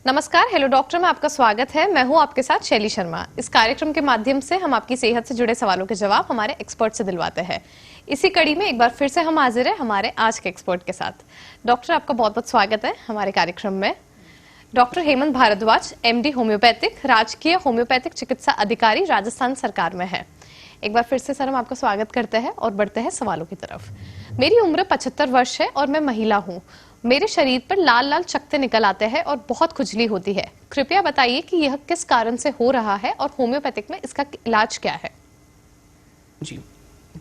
नमस्कार, hello doctor में आपका स्वागत है। मैं हूं आपके साथ शैली शर्मा। इस कार्यक्रम के माध्यम से हम आपकी सेहत से जुड़े सवालों के जवाब हमारे एक्सपर्ट से दिलवाते हैं। इसी कड़ी में एक बार फिर से हम हाजिर हैं हमारे आज के एक्सपर्ट के साथ। डॉक्टर, आपका बहुत बहुत स्वागत है हमारे कार्यक्रम में। Doctor Hemant Bhardwaj, MD homeopathic, राजकीय होम्योपैथिक चिकित्सा अधिकारी, राजस्थान सरकार में है। एक बार फिर से सर हम आपका स्वागत करते हैं और बढ़ते हैं सवालों की तरफ। मेरी उम्र 75 वर्ष है और मैं महिला हूँ। मेरे शरीर पर लाल लाल चकत्ते निकल आते हैं और बहुत खुजली होती है। कृपया बताइए कि यह किस कारण से हो रहा है और होम्योपैथिक में इसका इलाज क्या है? जी,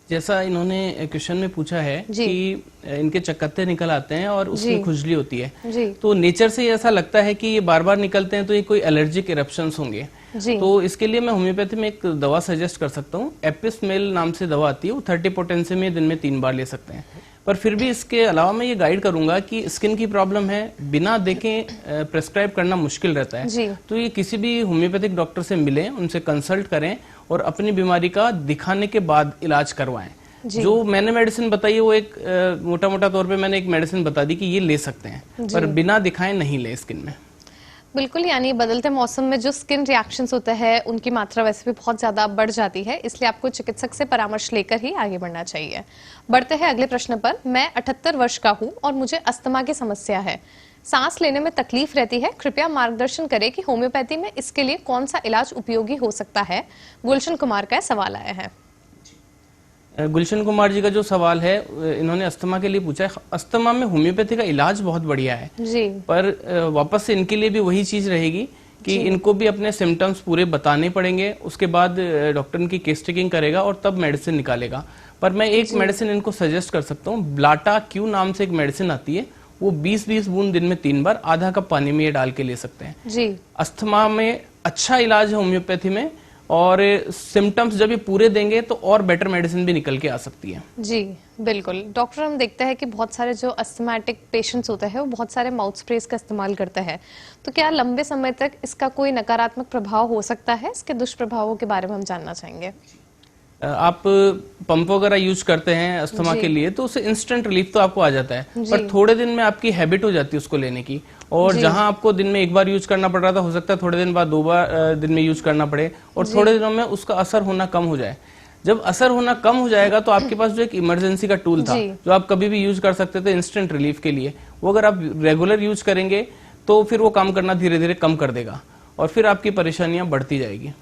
जैसा इन्होंने क्वेश्चन में पूछा है कि इनके चकत्ते निकल आते हैं और उसमें खुजली होती है, तो नेचर से ऐसा लगता है कि ये बार बार निकलते हैं, तो ये कोई एलर्जिक इरप्शंस होंगे। तो इसके लिए मैं होम्योपैथी में एक दवा सजेस्ट कर सकता हूँ। एपिसमेल नाम से दवा आती है, वो 30 पोटेंसी में दिन में 3 बार ले सकते हैं। पर फिर भी इसके अलावा मैं ये गाइड करूंगा कि स्किन की प्रॉब्लम है, बिना देखे प्रेस्क्राइब करना मुश्किल रहता है। तो ये किसी भी होम्योपैथिक डॉक्टर से मिलें, उनसे कंसल्ट करें और अपनी बीमारी का दिखाने के बाद इलाज करवाएं। जो मैंने मेडिसिन बताई है वो एक मोटा मोटा तौर पे मैंने एक मेडिसिन बता दी कि ये ले सकते हैं, पर बिना दिखाए नहीं ले स्किन में। बिल्कुल, यानी बदलते मौसम में जो स्किन रिएक्शंस होते हैं उनकी मात्रा वैसे भी बहुत ज्यादा बढ़ जाती है, इसलिए आपको चिकित्सक से परामर्श लेकर ही आगे बढ़ना चाहिए। बढ़ते हैं अगले प्रश्न पर। मैं 78 वर्ष का हूं और मुझे अस्थमा की समस्या है। सांस लेने में तकलीफ रहती है। कृपया मार्गदर्शन करें कि होम्योपैथी में इसके लिए कौन सा इलाज उपयोगी हो सकता है। गुलशन कुमार का सवाल आया है। गुलशन कुमार जी का जो सवाल है, इन्होंने अस्थमा के लिए पूछा है। अस्थमा में होम्योपैथी का इलाज बहुत बढ़िया है जी। पर वापस से इनके लिए भी वही चीज रहेगी कि इनको भी अपने सिम्टम्स पूरे बताने पड़ेंगे। उसके बाद डॉक्टर इनकी केस टेकिंग करेगा और तब मेडिसिन निकालेगा। पर मैं एक मेडिसिन इनको सजेस्ट कर सकता हूँ। ब्लाटा क्यू नाम से एक मेडिसिन आती है, वो 20-20 बूंद दिन में 3 बार आधा कप पानी में ये डाल के ले सकते हैं जी। अस्थमा में अच्छा इलाज है होम्योपैथी में, और सिम्टम्स जब ये पूरे देंगे तो और बेटर मेडिसिन भी निकल के आ सकती है जी। बिल्कुल डॉक्टर, हम देखते हैं कि बहुत सारे जो अस्थमैटिक पेशेंट्स होते हैं वो बहुत सारे माउथ स्प्रेस का इस्तेमाल करते हैं, तो क्या लंबे समय तक इसका कोई नकारात्मक प्रभाव हो सकता है? इसके दुष्प्रभावों के बारे में हम जानना चाहेंगे। आप पंप वगैरह यूज करते हैं अस्थमा के लिए, तो उससे इंस्टेंट रिलीफ तो आपको आ जाता है, पर थोड़े दिन में आपकी हैबिट हो जाती है उसको लेने की। और जहां आपको दिन में 1 बार यूज करना पड़ रहा था, हो सकता है थोड़े दिन बाद 2 बार दिन में यूज करना पड़े, और थोड़े दिनों में उसका असर होना कम हो जाए। जब असर होना कम हो जाएगा तो आपके पास जो एक इमरजेंसी का टूल था, जो आप कभी भी यूज कर सकते थे इंस्टेंट रिलीफ के लिए, वो अगर आप रेगुलर यूज करेंगे तो फिर वो काम करना धीरे धीरे कम कर देगा और फिर आपकी परेशानियां बढ़ती जाएगी।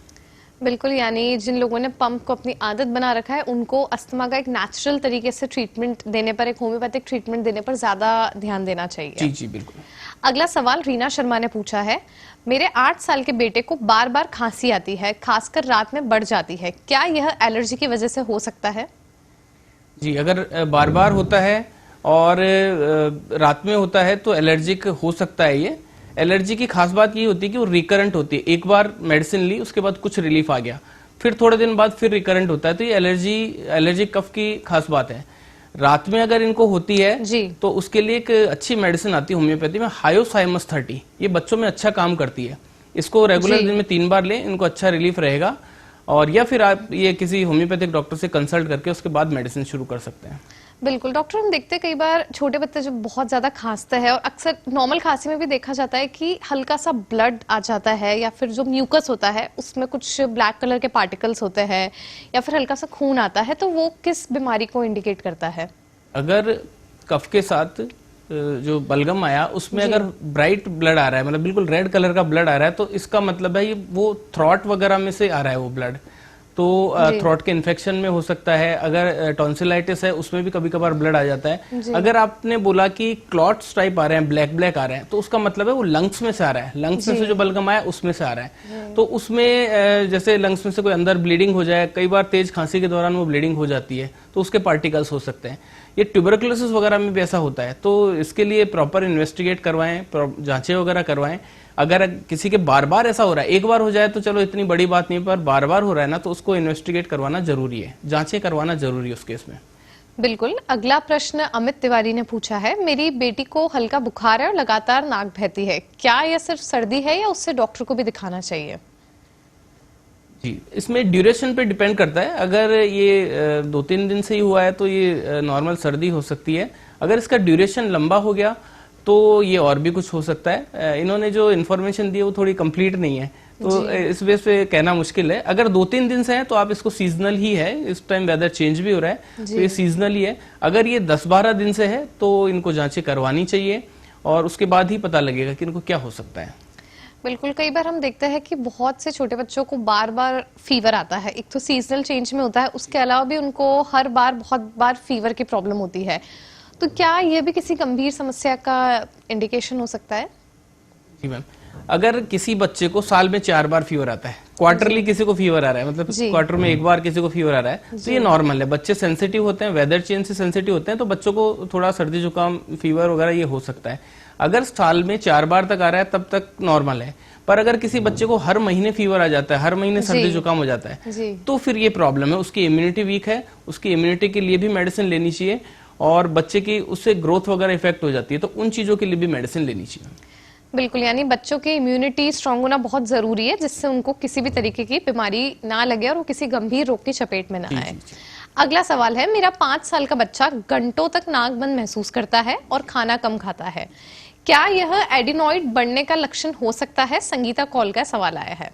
बिल्कुल, यानी जिन लोगों ने पंप को अपनी आदत बना रखा है उनको अस्थमा का एक नेचुरल तरीके से ट्रीटमेंट देने पर, एक होम्योपैथिक ट्रीटमेंट देने पर ज्यादा ध्यान देना चाहिए। जी जी बिल्कुल। अगला सवाल रीना शर्मा ने पूछा है। मेरे 8 साल के बेटे को बार बार खांसी आती है, खासकर रात में बढ़ जाती है। क्या यह एलर्जी की वजह से हो सकता है? जी, अगर बार बार होता है और रात में होता है तो एलर्जिक हो सकता है। ये एलर्जी की खास बात ये होती है कि वो रिकरेंट होती है। एक बार मेडिसिन ली, उसके बाद कुछ रिलीफ आ गया, फिर थोड़े दिन बाद फिर रिकरेंट होता है, तो ये एलर्जिक कफ की खास बात है। रात में अगर इनको होती है तो उसके लिए एक अच्छी मेडिसिन आती है होम्योपैथी में, हायोसाइमस 30। ये बच्चों में अच्छा काम करती है। इसको रेगुलर दिन में 3 बार लें, इनको अच्छा रिलीफ रहेगा। और या फिर आप ये किसी होम्योपैथिक डॉक्टर से कंसल्ट करके उसके बाद मेडिसिन शुरू कर सकते हैं। बिल्कुल डॉक्टर, हम देखते हैं कई बार छोटे बच्चे जब बहुत ज्यादा खांसते हैं, और अक्सर नॉर्मल खांसी में भी देखा जाता है कि हल्का सा ब्लड आ जाता है, या फिर जो म्यूकस होता है उसमें कुछ ब्लैक कलर के पार्टिकल्स होते हैं, या फिर हल्का सा खून आता है, तो वो किस बीमारी को इंडिकेट करता है? अगर कफ के साथ जो बलगम आया उसमें अगर ब्राइट ब्लड आ रहा है, मतलब बिल्कुल रेड कलर का ब्लड आ रहा है, तो इसका मतलब है ये वो थ्रॉट वगैरह में से आ रहा है वो ब्लड, तो थ्रोट के इन्फेक्शन में हो सकता है। अगर टॉन्सिलाइटिस है उसमें भी कभी कभार ब्लड आ जाता है। अगर आपने बोला कि क्लॉट्स टाइप आ रहे हैं, ब्लैक ब्लैक आ रहे हैं, तो उसका मतलब है वो लंग्स में से आ रहा है। लंग्स में से जो बलगम आया उसमें से आ रहा है। तो उसमें जैसे लंग्स में से कोई अंदर ब्लीडिंग हो जाए, कई बार तेज खांसी के दौरान वो ब्लीडिंग हो जाती है, तो उसके पार्टिकल्स हो सकते हैं। ये ट्यूबरकुलोसिस वगैरह में भी ऐसा होता है, तो इसके लिए प्रॉपर इन्वेस्टिगेट करवाएं, जांचें वगैरह करवाएं। अगर किसी के बार बार ऐसा हो रहा है, एक बार हो जाए तो चलो इतनी बड़ी बात नहीं, पर बार बार हो रहा है ना, तो उसको इन्वेस्टिगेट करवाना जरूरी है, जांचें करवाना जरूरी है उस केस में। बिल्कुल। अगला प्रश्न अमित तिवारी ने पूछा है। मेरी बेटी को हल्का बुखार है और लगातार नाक बहती है। क्या यह सिर्फ सर्दी है या उससे डॉक्टर को भी दिखाना चाहिए? जी, इसमें ड्यूरेशन पे डिपेंड करता है। अगर ये 2-3 दिन से ही हुआ है तो ये नॉर्मल सर्दी हो सकती है। अगर इसका ड्यूरेशन लंबा हो गया तो ये और भी कुछ हो सकता है। इन्होंने जो इन्फॉर्मेशन दी है वो थोड़ी कंप्लीट नहीं है, तो इस बेस पे कहना मुश्किल है। अगर 2-3 दिन से है तो आप इसको सीजनल ही है, इस टाइम वेदर चेंज भी हो रहा है तो ये सीजनल ही है। अगर ये 10-12 दिन से है तो इनको जांचें करवानी चाहिए और उसके बाद ही पता लगेगा कि इनको क्या हो सकता है। बिल्कुल, कई बार हम देखते हैं कि बहुत से छोटे बच्चों को बार बार फीवर आता है। एक तो सीजनल चेंज में होता है, उसके अलावा भी उनको हर बार बहुत बार फीवर की प्रॉब्लम होती है। तो क्या ये भी किसी गंभीर समस्या का इंडिकेशन हो सकता है? जी मैम, अगर किसी बच्चे को साल में 4 बार फीवर आता है, क्वार्टरली किसी को फीवर आ रहा है, मतलब क्वार्टर में एक बार किसी को फीवर आ रहा है, तो ये नॉर्मल है। बच्चे सेंसिटिव होते हैं, वेदर चेंज से सेंसिटिव होते हैं, तो बच्चों को थोड़ा सर्दी जुकाम फीवर वगैरह ये हो सकता है। अगर साल में 4 बार तक आ रहा है तब तक नॉर्मल है। पर अगर किसी बच्चे को हर महीने फीवर आ जाता है, हर महीने सर्दी जुकाम हो जाता है, तो फिर ये प्रॉब्लम है, उसकी इम्यूनिटी वीक है, उसकी इम्यूनिटी के लिए भी मेडिसिन लेनी चाहिए और बच्चे की उससे ग्रोथ वगैरह इफेक्ट हो जाती है, तो उन चीजों के लिए भी मेडिसिन लेनी चाहिए। बिल्कुल, यानी बच्चों की इम्यूनिटी स्ट्रांग होना बहुत जरूरी है, जिससे उनको किसी भी तरीके की बीमारी ना लगे और वो किसी गंभीर रोग की चपेट में ना आए। अगला सवाल है, मेरा 5 साल का बच्चा घंटों तक नाक बंद महसूस करता है और खाना कम खाता है। क्या यह एडिनॉइड बढ़ने का लक्षण हो सकता है? संगीता कॉल का सवाल आया है।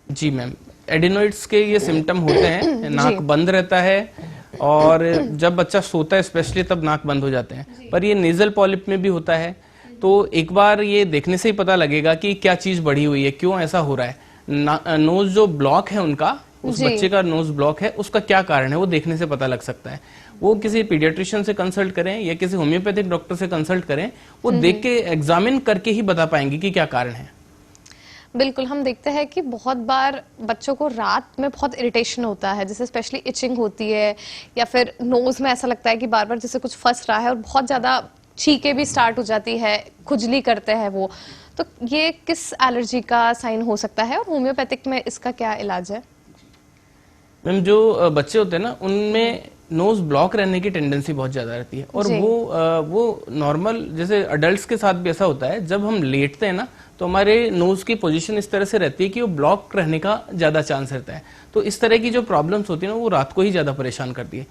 जी मैम, एडिनॉइड्स के ये सिम्टम होते हैं, नाक बंद रहता है और जब बच्चा सोता है स्पेशली तब नाक बंद हो जाते हैं। पर ये नेजल पॉलिप में भी होता है, तो एक बार ये देखने से ही पता लगेगा कि क्या चीज बढ़ी हुई है, क्यों ऐसा हो रहा है। नोज जो ब्लॉक है उनका, उस बच्चे का नोज ब्लॉक है, उसका क्या कारण है वो देखने से पता लग सकता है। वो किसी पीडियाट्रिशियन से कंसल्ट करें या किसी होम्योपैथिक डॉक्टर से कंसल्ट करें, वो देख के एग्जामिन करके ही बता पाएंगे कि क्या कारण है। बिल्कुल, हम देखते हैं कि बहुत बार बच्चों को रात में बहुत इरिटेशन होता है, जैसे स्पेशली इचिंग होती है या फिर नोज में ऐसा लगता है कि बार बार जैसे कुछ फंस रहा है और बहुत ज्यादा छींकें भी स्टार्ट हो जाती है, खुजली करते हैं वो। तो ये किस एलर्जी का साइन हो सकता है और होम्योपैथिक में इसका क्या इलाज है? मैम, जो बच्चे होते हैं ना, उनमें नोज ब्लॉक रहने की टेंडेंसी बहुत ज्यादा रहती है और वो नॉर्मल, जैसे अडल्ट्स के साथ भी ऐसा होता है। जब हम लेटते हैं ना तो हमारे नोज की पोजीशन इस तरह से रहती है कि वो ब्लॉक रहने का ज्यादा चांस रहता है। तो इस तरह की जो प्रॉब्लम्स होती है ना, वो रात को ही ज्यादा परेशान करती है।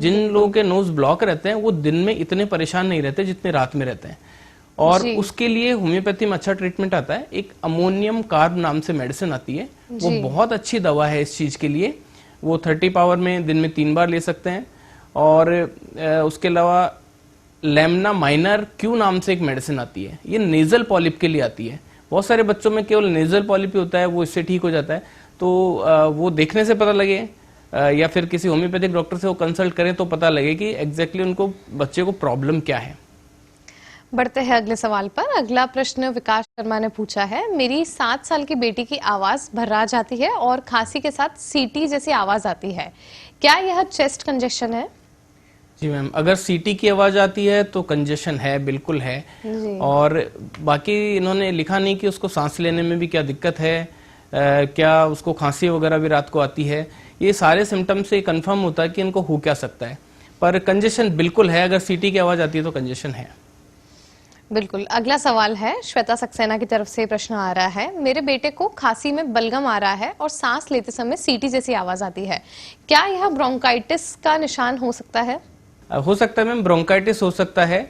जिन लोगों के नोज ब्लॉक रहते हैं वो दिन में इतने परेशान नहीं रहते जितने रात में रहते हैं। और उसके लिए होम्योपैथी में अच्छा ट्रीटमेंट आता है। एक अमोनियम कार्ब नाम से मेडिसिन आती है, वो बहुत अच्छी दवा है इस चीज के लिए। वो 30 पावर में दिन में 3 बार ले सकते हैं। और उसके अलावा लेमना माइनर क्यू नाम से एक मेडिसिन आती है, ये नेजल पॉलिप के लिए आती है। बहुत सारे बच्चों में केवल नेजल पॉलिप ही होता है, वो इससे ठीक हो जाता है। तो वो देखने से पता लगे या फिर किसी होम्योपैथिक डॉक्टर से वो कंसल्ट करें तो पता लगे कि एग्जैक्टली उनको बच्चे को प्रॉब्लम क्या है। बढ़ते हैं अगले सवाल पर। अगला प्रश्न विकास शर्मा ने पूछा है, मेरी 7 साल की बेटी की आवाज भर्रा जाती है और खांसी के साथ सीटी जैसी आवाज आती है। क्या यह चेस्ट कंजेशन है? जी मैम, अगर सीटी की आवाज आती है तो कंजेशन है, बिल्कुल है। और बाकी इन्होंने लिखा नहीं कि उसको सांस लेने में भी क्या दिक्कत है, क्या उसको खांसी वगैरह भी रात को आती है। ये सारे सिम्टम से कंफर्म होता है कि इनको हो क्या सकता है। पर कंजेशन बिल्कुल है, अगर सीटी की आवाज आती है तो कंजेशन है। बिल्कुल। अगला सवाल है, श्वेता सक्सेना की तरफ से प्रश्न आ रहा है, मेरे बेटे को खांसी में बलगम आ रहा है और सांस लेते समय सीटी जैसी आवाज आती है। क्या यह ब्रोंकाइटिस का निशान हो सकता है? हो सकता है मैम, ब्रोंकाइटिस हो सकता है,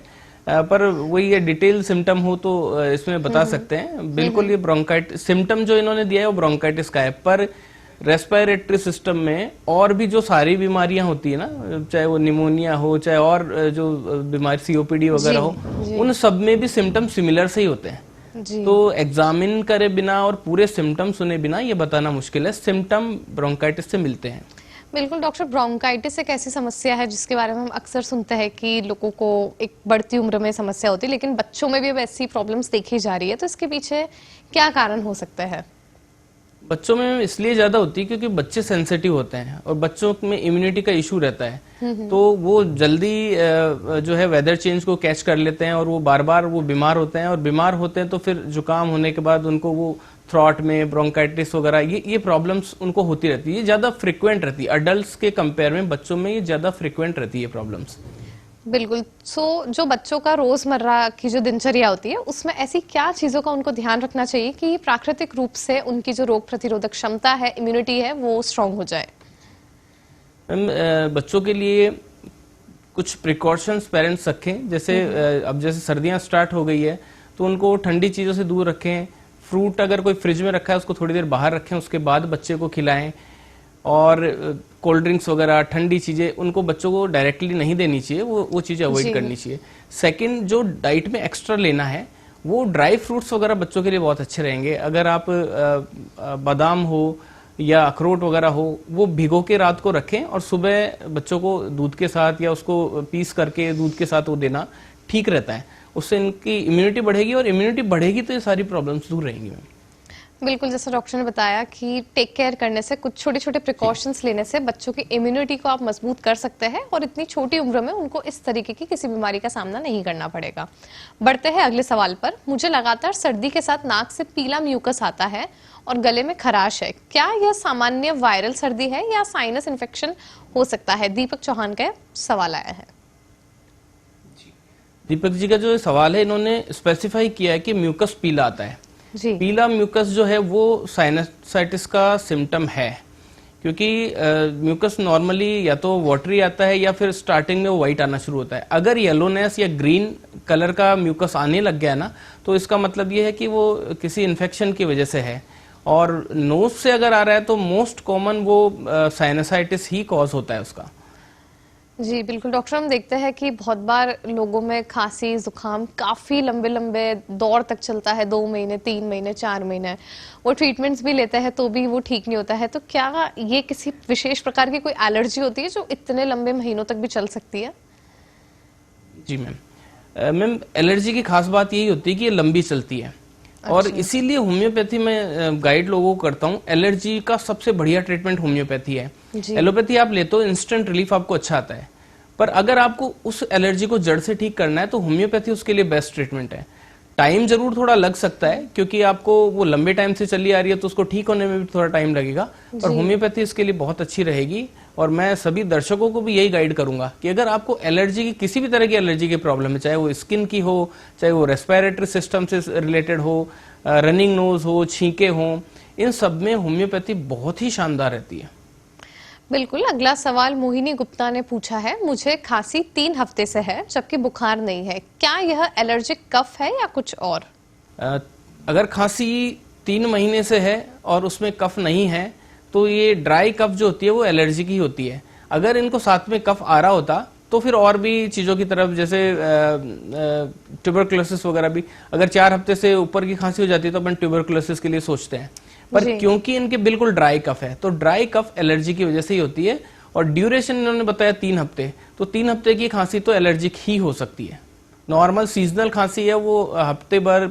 पर वही ये डिटेल सिम्टम हो तो इसमें बता सकते हैं। बिल्कुल ये ब्रोंकाइटिस सिम्टम जो इन्होंने दिया है वो ब्रोंकाइटिस का है। पर रेस्पिरेटरी सिस्टम में और भी जो सारी बीमारियां होती है ना, चाहे वो निमोनिया हो, चाहे और जो बीमारी सीओपीडी वगैरह हो, उन सब में भी सिम्टम सिमिलर से ही होते हैं। तो एग्जामिन करे बिना और पूरे सिम्टम सुने बिना ये बताना मुश्किल है। सिम्टम ब्रोंकाइटिस से मिलते हैं। बिल्कुल डॉक्टर, ब्रोंकाइटिस एक ऐसी समस्या है जिसके बारे में हम अक्सर सुनते हैं कि लोगों को एक बढ़ती उम्र में समस्या होती है, लेकिन बच्चों में भी अब ऐसी प्रॉब्लम्स देखी जा रही है। तो इसके पीछे क्या कारण हो सकता है? बच्चों में इसलिए ज्यादा होती है क्योंकि बच्चे सेंसिटिव होते हैं और बच्चों में इम्यूनिटी का इशू रहता है। तो वो जल्दी जो है वेदर चेंज को कैच कर लेते हैं और वो बार बार वो बीमार होते हैं। और बीमार होते हैं तो फिर जुकाम होने के बाद उनको वो थ्रॉट में ब्रोंकाइटिस वगैरह ये प्रॉब्लम्स उनको होती रहती है। ये ज्यादा फ्रिक्वेंट रहती है, अडल्ट्स के कंपेयर में बच्चों में ये ज्यादा फ्रिक्वेंट रहती है प्रॉब्लम्स। बिल्कुल। जो बच्चों का रोजमर्रा की जो दिनचर्या होती है उसमें ऐसी क्या चीजों का उनको ध्यान रखना चाहिए कि प्राकृतिक रूप से उनकी जो रोग प्रतिरोधक क्षमता है, इम्यूनिटी है, वो स्ट्रांग हो जाए? बच्चों के लिए कुछ प्रिकॉशंस पेरेंट्स रखें, जैसे अब जैसे सर्दियां स्टार्ट हो गई है तो उनको ठंडी चीज़ों से दूर रखें। फ्रूट अगर कोई फ्रिज में रखा है उसको थोड़ी देर बाहर रखें, उसके बाद बच्चे को खिलाएं। और कोल्ड ड्रिंक्स वगैरह ठंडी चीज़ें उनको बच्चों को डायरेक्टली नहीं देनी चाहिए, वो चीज़ें अवॉइड करनी चाहिए। सेकंड, जो डाइट में एक्स्ट्रा लेना है वो ड्राई फ्रूट्स वगैरह बच्चों के लिए बहुत अच्छे रहेंगे। अगर आप बादाम हो या अखरोट वगैरह हो, वो भिगो के रात को रखें और सुबह बच्चों को दूध के साथ या उसको पीस करके दूध के साथ वो देना ठीक रहता है। उससे इनकी इम्यूनिटी बढ़ेगी, और इम्यूनिटी बढ़ेगी तो ये सारी प्रॉब्लम्स दूर रहेंगी। बिल्कुल, जैसा डॉक्टर ने बताया कि टेक केयर करने से, कुछ छोटे छोटे प्रिकॉशंस लेने से बच्चों की इम्यूनिटी को आप मजबूत कर सकते हैं और इतनी छोटी उम्र में उनको इस तरीके की किसी बीमारी का सामना नहीं करना पड़ेगा। बढ़ते हैं अगले सवाल पर। मुझे लगातार सर्दी के साथ नाक से पीला म्यूकस आता है और गले में खराश है। क्या यह सामान्य वायरल सर्दी है या साइनस इन्फेक्शन हो सकता है? दीपक चौहान का सवाल आया है। दीपक जी का जो सवाल है, इन्होंने स्पेसिफाई किया है कि म्यूकस पीला आता है जी। पीला म्यूकस जो है वो साइनसाइटिस का सिम्टम है, क्योंकि म्यूकस नॉर्मली या तो वाटरी आता है या फिर स्टार्टिंग में वो व्हाइट आना शुरू होता है। अगर येलोनेस या ग्रीन कलर का म्यूकस आने लग गया ना, तो इसका मतलब ये है कि वो किसी इन्फेक्शन की वजह से है। और नोज से अगर आ रहा है तो मोस्ट कॉमन वो साइनसाइटिस ही कॉज होता है उसका। जी बिल्कुल डॉक्टर, हम देखते हैं कि बहुत बार लोगों में खांसी जुकाम काफी लंबे लंबे दौर तक चलता है, 2 महीने 3 महीने 4 महीने। वो ट्रीटमेंट्स भी लेते हैं तो भी वो ठीक नहीं होता है। तो क्या ये किसी विशेष प्रकार की कोई एलर्जी होती है जो इतने लंबे महीनों तक भी चल सकती है? जी मैम, एलर्जी की खास बात यही होती है कि ये लंबी चलती है। और इसीलिए होम्योपैथी में गाइड लोगों को करता हूँ। एलर्जी का सबसे बढ़िया ट्रीटमेंट होम्योपैथी है। एलोपैथी आप ले तो इंस्टेंट रिलीफ आपको अच्छा आता है, पर अगर आपको उस एलर्जी को जड़ से ठीक करना है तो होम्योपैथी उसके लिए बेस्ट ट्रीटमेंट है। टाइम जरूर थोड़ा लग सकता है, क्योंकि आपको वो लंबे टाइम से चली आ रही है तो उसको ठीक होने में भी थोड़ा टाइम लगेगा, पर होम्योपैथी इसके लिए बहुत अच्छी रहेगी। और मैं सभी दर्शकों को भी यही गाइड करूंगा कि अगर आपको एलर्जी की, किसी भी तरह की एलर्जी की प्रॉब्लम है, चाहे वो स्किन की हो, चाहे वो रेस्पिरेटरी सिस्टम से रिलेटेड हो, रनिंग नोज हो, छींके हो, इन सब में होम्योपैथी बहुत ही शानदार रहती है। बिल्कुल। अगला सवाल मोहिनी गुप्ता ने पूछा है। मुझे खांसी 3 हफ्ते से है जबकि बुखार नहीं है। क्या यह एलर्जिक कफ है या कुछ और? अगर खांसी 3 महीने से है और उसमें कफ नहीं है तो ये ड्राई कफ जो होती है वो एलर्जी की होती है। अगर इनको साथ में कफ आ रहा होता तो फिर और भी चीजों की तरफ, जैसे ट्यूबरकुलोसिस वगैरह भी, अगर 4 हफ्ते से ऊपर की खांसी हो जाती है तो अपन ट्यूबरकुलोसिस के लिए सोचते हैं। पर क्योंकि इनके बिल्कुल ड्राई कफ है तो ड्राई कफ एलर्जी की वजह से ही होती है। और ड्यूरेशन इन्होंने बताया 3 हफ्ते, तो 3 हफ्ते की खांसी तो एलर्जिक ही हो सकती है। नॉर्मल सीजनल खांसी है वो हफ्ते भर,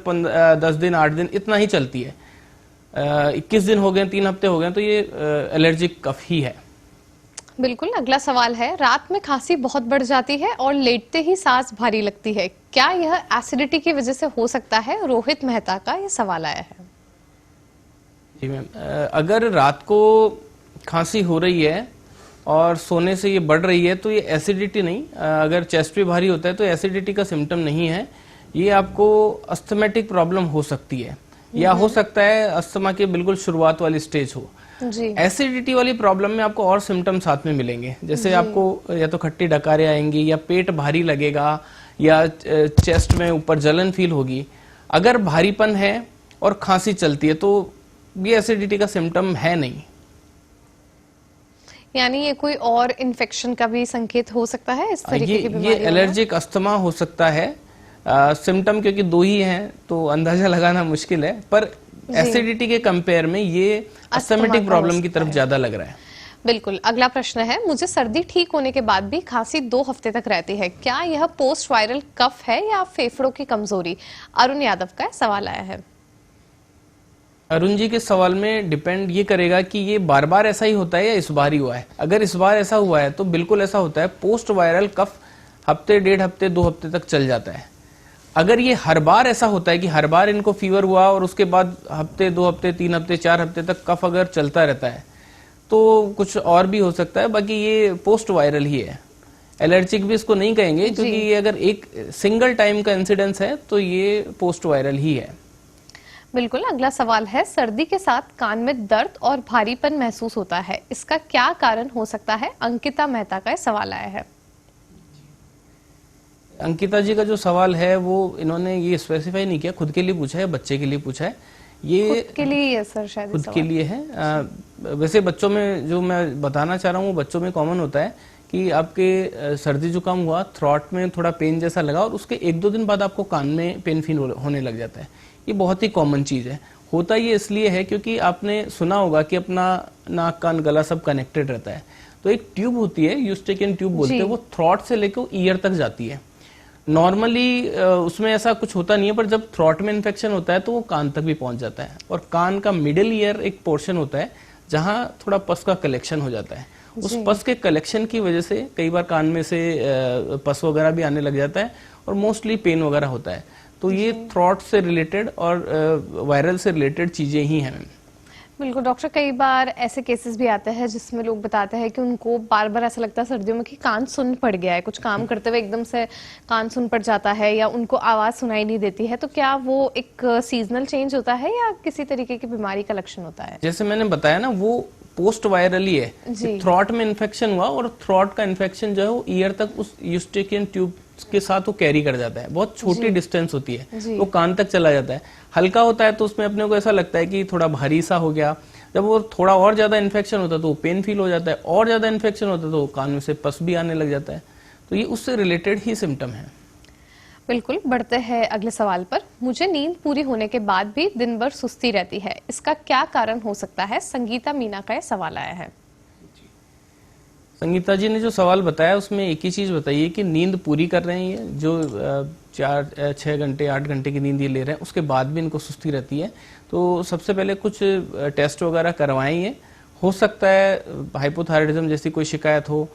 10 दिन 8 दिन इतना ही चलती है। 21 दिन हो गए, 3 हफ्ते हो गए, तो ये एलर्जिक कफ ही है। बिल्कुल। अगला सवाल है। रात में खांसी बहुत बढ़ जाती है और लेटते ही सांस भारी लगती है। क्या यह एसिडिटी की वजह से हो सकता है? रोहित मेहता का यह सवाल आया है। जी मैम, अगर रात को खांसी हो रही है और सोने से ये बढ़ रही है तो ये एसिडिटी नहीं, अगर चेस्ट भी भारी होता है तो एसिडिटी का सिम्टम नहीं है। ये आपको अस्थमेटिक प्रॉब्लम हो सकती है, या हो सकता है अस्थमा के बिल्कुल शुरुआत वाली स्टेज हो। एसिडिटी वाली प्रॉब्लम में आपको और सिम्टम साथ में मिलेंगे, जैसे आपको या तो खट्टी डकारें आएंगी, या पेट भारी लगेगा, या चेस्ट में ऊपर जलन फील होगी। अगर भारीपन है और खांसी चलती है तो ये एसिडिटी का सिम्टम है नहीं। यानी ये कोई और इन्फेक्शन का भी संकेत हो सकता है इस तरीके की बीमारी? ये एलर्जिक अस्थमा हो सकता है। सिम्टम क्योंकि 2 ही हैं तो अंदाजा लगाना मुश्किल है, पर एसिडिटी के कंपेयर में ये अस्थमेटिक प्रॉब्लम की तरफ ज्यादा लग रहा है। बिल्कुल। अगला प्रश्न है। मुझे सर्दी ठीक होने के बाद भी खांसी 2 हफ्ते तक रहती है। क्या यह पोस्ट वायरल कफ है या फेफड़ों की कमजोरी? अरुण यादव का सवाल आया है। अरुण जी के सवाल में डिपेंड ये करेगा कि ये बार बार ऐसा ही होता है या इस बार ही हुआ है। अगर इस बार ऐसा हुआ है तो बिल्कुल ऐसा होता है, पोस्ट वायरल कफ हफ्ते, 1.5 हफ्ते, 2 हफ्ते तक चल जाता है। अगर ये हर बार ऐसा होता है कि हर बार इनको फीवर हुआ और उसके बाद हफ्ते, 2 हफ्ते, 3 हफ्ते, 4 हफ्ते तक कफ अगर चलता रहता है तो कुछ और भी हो सकता है। बाकी ये पोस्ट वायरल ही है, एलर्जिक भी इसको नहीं कहेंगे, क्योंकि ये अगर एक सिंगल टाइम का इंसिडेंस है तो ये पोस्ट वायरल ही है। बिल्कुल। अगला सवाल है। सर्दी के साथ कान में दर्द और भारीपन महसूस होता है, इसका क्या कारण हो सकता है? अंकिता मेहता का सवाल आया है। अंकिता जी का जो सवाल है वो इन्होंने ये स्पेसिफाई नहीं किया, खुद के लिए पूछा है, बच्चे के लिए पूछा है। ये खुद के लिए है सर, शायद खुद के लिए है। वैसे बच्चों में जो मैं बताना चाह रहा हूँ वो बच्चों में कॉमन होता है कि आपके सर्दी जुकाम हुआ, थ्रॉट में थोड़ा पेन जैसा लगा और उसके 1-2 दिन बाद आपको कान में पेन फील होने लग जाता है। ये बहुत ही कॉमन चीज है। होता ये इसलिए है क्योंकि आपने सुना होगा कि अपना नाक कान गला सब कनेक्टेड रहता है, तो एक ट्यूब होती है, यूस्टेकियन ट्यूब बोलते हैं, वो थ्रॉट से लेकर ईयर तक जाती है। नॉर्मली उसमें ऐसा कुछ होता नहीं है, पर जब थ्रॉट में इन्फेक्शन होता है तो वो कान तक भी पहुंच जाता है। और कान का मिडिल ईयर एक पोर्शन होता है जहां थोड़ा पस का कलेक्शन हो जाता है। उस पस के कलेक्शन की वजह से कई बार कान में से पस वगैरह भी आने लग जाता है और मोस्टली पेन वगैरह होता है। तो ये थ्रॉट से रिलेटेड और वायरल से रिलेटेड चीजें ही हैं। बिल्कुल डॉक्टर, कई बार ऐसे केसेस भी आते हैं जिसमें लोग बताते हैं कि उनको बार बार ऐसा लगता है सर्दियों में कि कान सुन पड़ गया है, कुछ काम करते हुए एकदम से कान सुन पड़ जाता है या उनको आवाज सुनाई नहीं देती है। तो क्या वो एक सीजनल चेंज होता है या किसी तरीके की बीमारी का लक्षण होता है? जैसे मैंने बताया ना, वो पोस्ट वायरल ही है। थ्रॉट में इन्फेक्शन हुआ और थ्रॉट का इन्फेक्शन जो है वो ईयर तक उस यूस्टेकियन ट्यूब के साथ वो कैरी कर जाता है। बहुत छोटी डिस्टेंस होती है, वो कान तक चला जाता है। हल्का होता है तो उसमें अपने को ऐसा लगता है कि थोड़ा भारी सा हो गया। जब वो थोड़ा और ज्यादा इन्फेक्शन होता है तो पेन फील हो जाता है, और ज्यादा इन्फेक्शन होता है तो कान में से पस भी आने लग जाता है। तो ये उससे रिलेटेड ही सिम्टम है। बिल्कुल, बढ़ते हैं अगले सवाल पर। मुझे नींद पूरी होने के बाद भी दिन भर सुस्ती रहती है, इसका क्या कारण हो सकता है? संगीता मीना का यह सवाल आया है। संगीता जी ने जो सवाल बताया उसमें एक ही चीज बताइए कि नींद पूरी कर रहे हैं, जो 4-6 घंटे 8 घंटे की नींद ये ले रहे हैं, उसके बाद भी इनको सुस्ती रहती है। तो सबसे पहले कुछ टेस्ट वगैरह करवाएंगे। हो सकता है हाइपोथायराइडिज्म जैसी कोई शिकायत हो।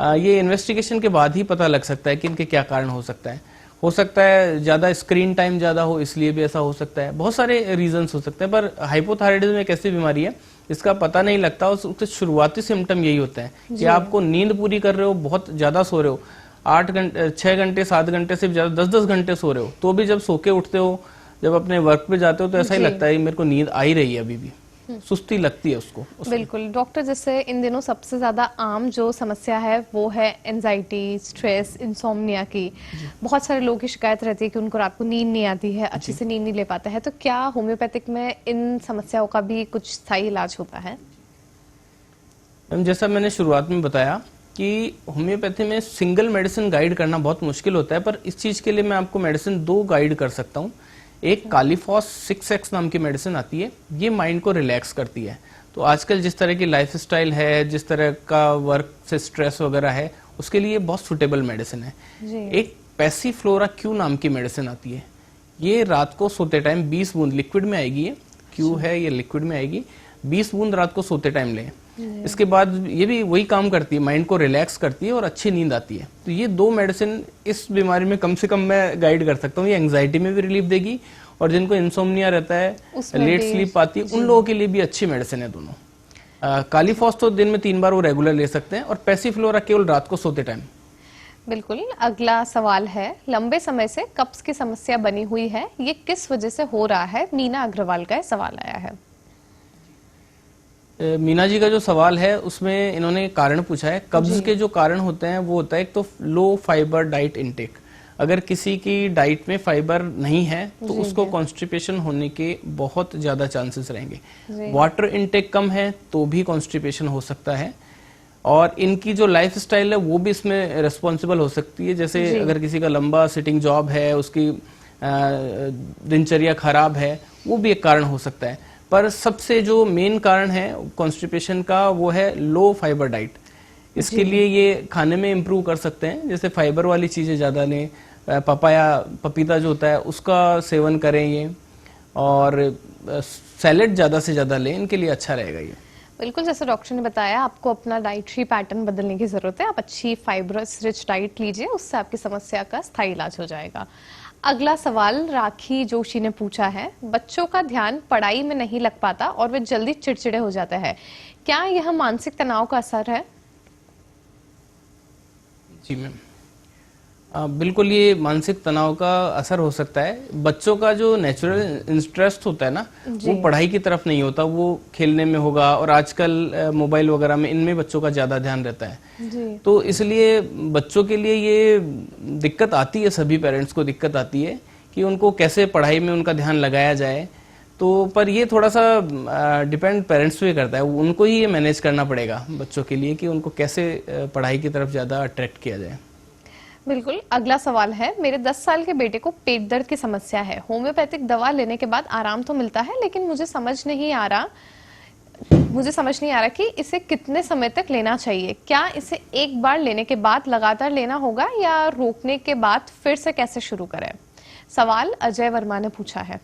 ये इन्वेस्टिगेशन के बाद ही पता लग सकता है कि इनके क्या कारण हो सकता है। हो सकता है ज्यादा स्क्रीन टाइम ज्यादा हो, इसलिए भी ऐसा हो सकता है। बहुत सारे रीजंस हो सकते हैं, पर हाइपोथायराइडिज्म एक ऐसी बीमारी है इसका पता नहीं लगता। उसके शुरुआती सिम्टम यही होते हैं कि आपको नींद पूरी कर रहे हो, बहुत ज्यादा सो रहे हो, 8 घंटे 6 घंटे 7 घंटे से ज्यादा 10-10 घंटे सो रहे हो, तो भी जब सो के उठते हो, जब अपने वर्क पे जाते हो तो ऐसा ही लगता है मेरे को नींद आ ही रही है, अभी भी सुस्ती लगती है उसको। बिल्कुल डॉक्टर, जैसे इन दिनों सबसे ज्यादा आम जो समस्या है वो है एंजाइटी, स्ट्रेस, इंसोम्निया की। बहुत सारे लोगों की शिकायत रहती है कि उनको रात को नींद नहीं आती है, अच्छे से नींद नहीं ले पाते हैं। तो क्या होम्योपैथिक में इन समस्याओं का भी कुछ स्थायी इलाज होता है? जैसा मैंने शुरुआत में बताया कि होम्योपैथी में सिंगल मेडिसिन गाइड करना बहुत मुश्किल होता है, पर इस चीज के लिए मैं आपको मेडिसिन 2 गाइड कर सकता हूँ। एक कालीफॉस 6X नाम की मेडिसिन आती है, ये माइंड को रिलैक्स करती है। तो आजकल जिस तरह की लाइफस्टाइल है, जिस तरह का वर्क से स्ट्रेस वगैरह है, उसके लिए बहुत सुटेबल मेडिसिन है। एक पैसीफ्लोरा क्यू नाम की मेडिसिन आती है, ये रात को सोते टाइम 20 बूंद लिक्विड में आएगी। ये क्यू है, ये लिक्विड में आएगी। 20 बूंद रात को सोते टाइम लें। इसके बाद ये भी वही काम करती है, माइंड को रिलैक्स करती है और अच्छी नींद आती है। तो ये 2 मेडिसिन इस बीमारी में कम से कम मैं गाइड कर सकता हूँ। ये एंजाइटी में भी रिलीफ देगी और जिनको इंसोम्निया रहता है, लेट स्लीप आती है, उन लोगों के लिए भी अच्छी मेडिसिन है दोनों। कालीफॉस तो दिन में 3 बार वो रेगुलर ले सकते हैं और पैसीफ्लोरा केवल रात को सोते टाइम। बिल्कुल, अगला सवाल है, लंबे समय से कब्ज की समस्या बनी हुई है, ये किस वजह से हो रहा है? मीना अग्रवाल का सवाल आया है। मीना जी का जो सवाल है उसमें इन्होंने कारण पूछा है। कब्ज के जो कारण होते हैं वो होता है एक तो लो फाइबर डाइट इनटेक। अगर किसी की डाइट में फाइबर नहीं है तो उसको कॉन्स्टिपेशन होने के बहुत ज्यादा चांसेस रहेंगे। वाटर इनटेक कम है तो भी कॉन्स्टिपेशन हो सकता है। और इनकी जो लाइफ स्टाइल है वो भी इसमें रिस्पॉन्सिबल हो सकती है। जैसे अगर किसी का लंबा सिटिंग जॉब है, उसकी दिनचर्या खराब है, वो भी एक कारण हो सकता है। पर सबसे जो मेन कारण है कॉन्स्टिपेशन का वो है लो फाइबर डाइट। इसके लिए ये खाने में इम्प्रूव कर सकते हैं, जैसे फाइबर वाली चीजें ज्यादा लें, पपाया पपीता जो होता है उसका सेवन करें ये, और सैलेड ज्यादा से ज्यादा लें, इनके लिए अच्छा रहेगा ये। बिल्कुल, जैसे डॉक्टर ने बताया आपको अपना डाइटरी पैटर्न बदलने की जरूरत है। आप अच्छी फाइबरस रिच डाइट लीजिए, उससे आपकी समस्या का स्थायी इलाज हो जाएगा। अगला सवाल राखी जोशी ने पूछा है, बच्चों का ध्यान पढ़ाई में नहीं लग पाता और वे जल्दी चिड़चिड़े हो जाते हैं, क्या यह मानसिक तनाव का असर है? जी मैम, बिल्कुल, ये मानसिक तनाव का असर हो सकता है। बच्चों का जो नेचुरल इंटरेस्ट होता है ना, वो पढ़ाई की तरफ नहीं होता, वो खेलने में होगा। और आजकल मोबाइल वगैरह में इनमें बच्चों का ज्यादा ध्यान रहता है जी। तो इसलिए बच्चों के लिए ये दिक्कत आती है, सभी पेरेंट्स को दिक्कत आती है कि उनको कैसे पढ़ाई में उनका ध्यान लगाया जाए। तो पर ये थोड़ा सा डिपेंड पेरेंट्स पे करता है, उनको ही ये मैनेज करना पड़ेगा बच्चों के लिए कि उनको कैसे पढ़ाई की तरफ ज्यादा अट्रैक्ट किया जाए। बिल्कुल। अगला सवाल है, मेरे 10 साल के बेटे को पेट दर्द की समस्या है। होम्योपैथिक दवा लेने के बाद आराम तो मिलता है, लेकिन मुझे समझ नहीं आ रहा कि इसे कितने समय तक लेना चाहिए। क्या इसे एक बार लेने के बाद लगातार लेना होगा या रोकने के बाद फिर से कैसे शुरू करें? सवाल अजय वर्मा ने पूछा है।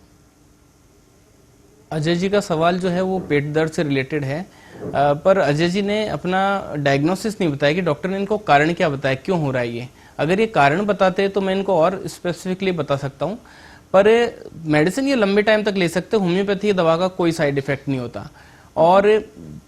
अजय जी का सवाल जो है वो पेट दर्द से रिलेटेड है, पर अजय जी ने अपना डायग्नोसिस नहीं बताया कि डॉक्टर ने इनको कारण क्या बताया, क्यों हो रहा है ये। अगर ये कारण बताते तो मैं इनको और स्पेसिफिकली बता सकता हूँ, पर मेडिसिन ये लंबे टाइम तक ले सकते। होम्योपैथी दवा का कोई साइड इफेक्ट नहीं होता। और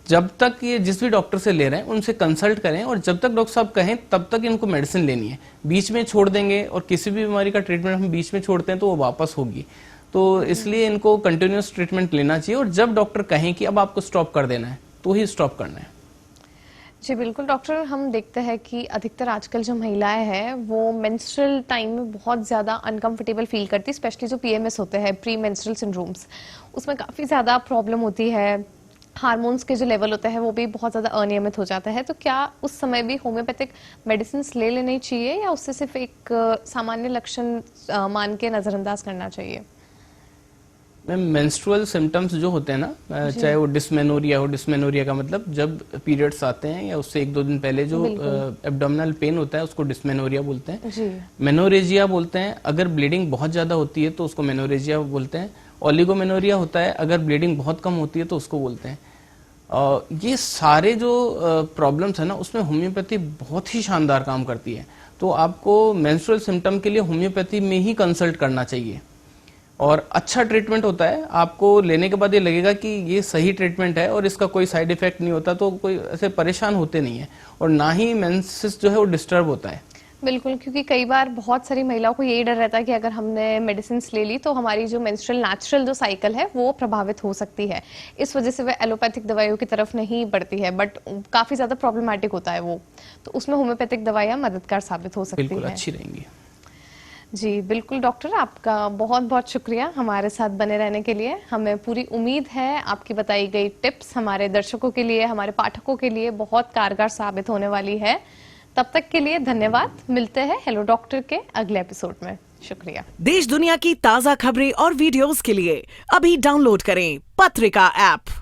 जब तक ये जिस भी डॉक्टर से ले रहे हैं उनसे कंसल्ट करें, और जब तक डॉक्टर साहब कहें तब तक इनको मेडिसिन लेनी है। बीच में छोड़ देंगे, और किसी भी बीमारी का ट्रीटमेंट हम बीच में छोड़ते हैं तो वो वापस होगी। तो इसलिए इनको कंटिन्यूअस ट्रीटमेंट लेना चाहिए, और जब डॉक्टर कहें कि अब आपको स्टॉप कर देना है तो ही स्टॉप करना है। जी बिल्कुल डॉक्टर, हम देखते हैं कि अधिकतर आजकल जो महिलाएं हैं वो मेंस्ट्रुअल टाइम में बहुत ज़्यादा अनकंफर्टेबल फील करती, स्पेशली जो पीएमएस होते हैं, प्री मेंस्ट्रुअल सिंड्रोम्स, उसमें काफ़ी ज़्यादा प्रॉब्लम होती है। हार्मोन्स के जो लेवल होते हैं वो भी बहुत ज़्यादा अनियमित हो जाता है। तो क्या उस समय भी होम्योपैथिक मेडिसिन ले लेनी चाहिए या उससे सिर्फ एक सामान्य लक्षण मान के नज़रअंदाज करना चाहिए? मैम, मेंस्ट्रुअल सिम्टम्स जो होते हैं ना, चाहे वो डिस्मेनोरिया हो, डिस्मेनोरिया का मतलब जब पीरियड्स आते हैं या उससे 1-2 दिन पहले जो एब्डोमिनल पेन होता है उसको डिस्मेनोरिया बोलते हैं जी। मेनोरेजिया बोलते हैं अगर ब्लीडिंग बहुत ज्यादा होती है तो उसको मेनोरेजिया बोलते हैं। ओलिगोमेनोरिया होता है अगर ब्लीडिंग बहुत कम होती है तो उसको बोलते हैं। ये सारे जो प्रॉब्लम्स है ना, उसमें होम्योपैथी बहुत ही शानदार काम करती है। तो आपको मेंस्ट्रुअल सिम्टम के लिए होम्योपैथी में ही कंसल्ट करना चाहिए, और अच्छा ट्रीटमेंट होता है। आपको लेने के बाद ये लगेगा कि ये सही ट्रीटमेंट है और इसका कोई साइड इफेक्ट नहीं होता, तो कोई ऐसे परेशान होते नहीं है, और ना ही मेंसेस जो है वो डिस्टर्ब होता है। बिल्कुल, क्योंकि कई बार बहुत सारी महिलाओं को यही डर रहता है कि अगर हमने मेडिसिन ले ली तो हमारी जो मेंस्ट्रुअल नेचुरल जो साइकिल है वो प्रभावित हो सकती है। इस वजह से वह एलोपैथिक दवाइयों की तरफ नहीं बढ़ती है, बट काफी ज्यादा प्रॉब्लमैटिक होता है वो, तो उसमें होम्योपैथिक दवाइयां मददगार साबित हो सकती है। बिल्कुल अच्छी रहेंगी। जी बिल्कुल डॉक्टर, आपका बहुत बहुत शुक्रिया हमारे साथ बने रहने के लिए। हमें पूरी उम्मीद है आपकी बताई गई टिप्स हमारे दर्शकों के लिए, हमारे पाठकों के लिए बहुत कारगर साबित होने वाली है। तब तक के लिए धन्यवाद। मिलते हैं हेलो डॉक्टर के अगले एपिसोड में। शुक्रिया। देश दुनिया की ताज़ा खबरें और वीडियोस के लिए अभी डाउनलोड करें पत्रिका ऐप।